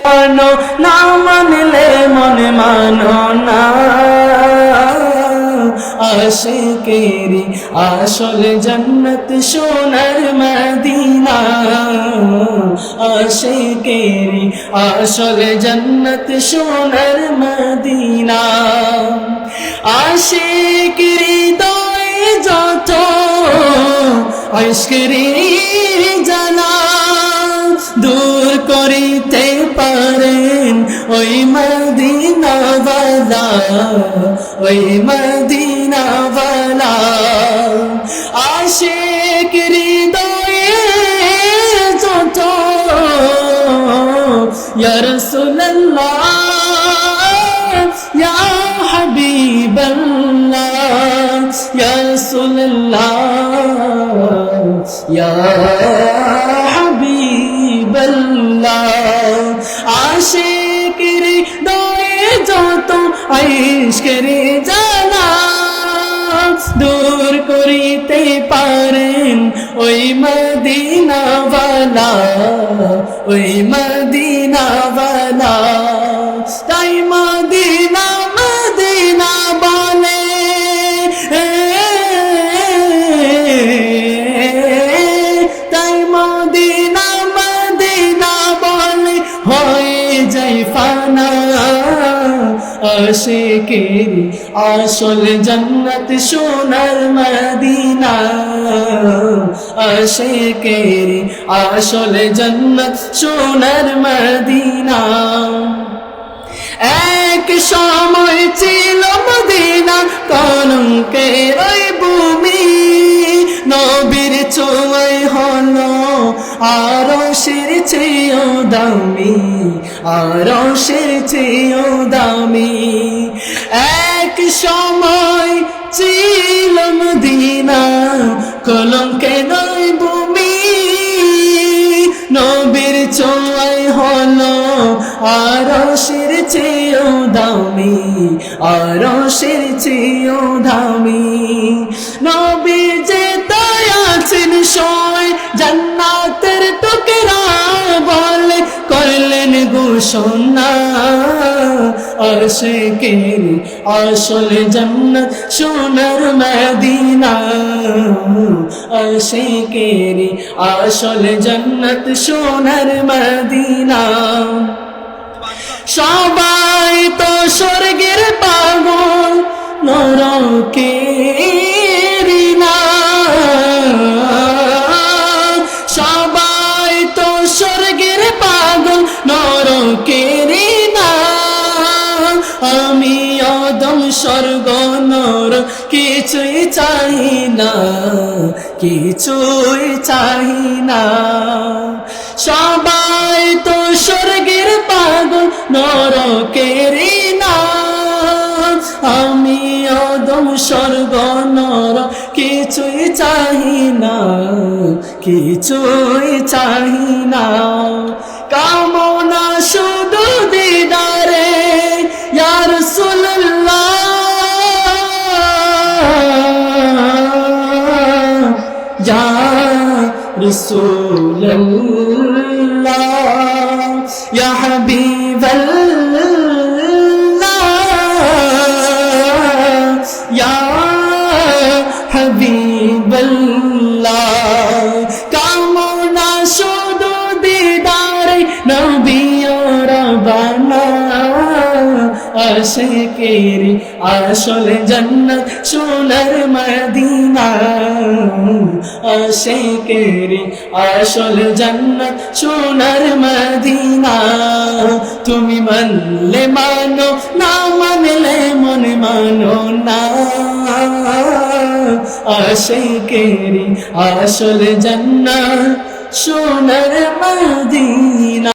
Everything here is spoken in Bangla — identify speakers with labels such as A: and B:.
A: মানো না মানলে মনে মানো না আশিকেরি আসল জান্নাত সোনার মদিনা আশিকেরি আসল জান্নাত সোনার মদিনা আশিকেরি হৃদয়ে যত আশকেরি জানা দূর করিতে পারেন ওই মদিনাওয়ালা ওই মদিনাওয়ালা আশিক হৃদয়ে যত ইয়া রাসূলুল্লাহ ইয়া হাবিবাল্লাহ ইয়া রাসূলুল্লাহ ইয়া আশিকের হৃদয়ে যত আশকের জানা দূর করিতে পারেন ওই মদিনাওয়ালা ওই মদিনাওয়ালা তাই মদিনা মদিনা বলে তাই মদিনা হয়ে যাই ফানা আশিকেরি আসল জান্নাত সোনার মদিনা আশিকেরি আসল জান্নাত সোনার মদিনা এক সময় ছিল মদিনা কলঙ্কের ওই ভূমি নবীর ছোঁয়ায় হলো আরশের চেয়েও দামি আরশের চেয়েও দামি এক সময় ছিল মদিনা কলঙ্কের ওই ভূমি নবীর ছোঁয়ায় হলো আরশের চেয়েও দামি আরশের চেয়েও দামি নবী যে আছেন সয় জান্নাতের টুকরা বলে করলেন ঘোষণা আশিকেরি আসল জান্নাত সোনার মদিনা আশিকেরি আসল জান্নাত সোনার মদিনা সবাই তো স্বর্গের পাগল নরকের না সবাই তো স্বর্গের পাগল নরকের না আমি আদম স্বর্গ নর কিছুই চাই না কিছুই চাই না সবাই তো স্বর্গের পাগল নরকের না আমি আদম স্বর্গ নর কিছুই চাই না কিছুই চাই না কামনা শুধু দিদারে ইয়া রাসূলুল্লাহ ইয়া রাসূলুল্লাহ ইয়া হাবিবাল্লাহ ইয়া হাবিবাল্লাহ কামনা শুধু দিদারে নবী রাব্বানা আশিকেরি আসল জান্নাত সোনার মদিনা আশিকেরি আসল জান্নাত সোনার মদিনা তুমি মানলে মানো না মানলে মনে মানো না আশিকেরি আসল জান্নাত সোনার মদিনা।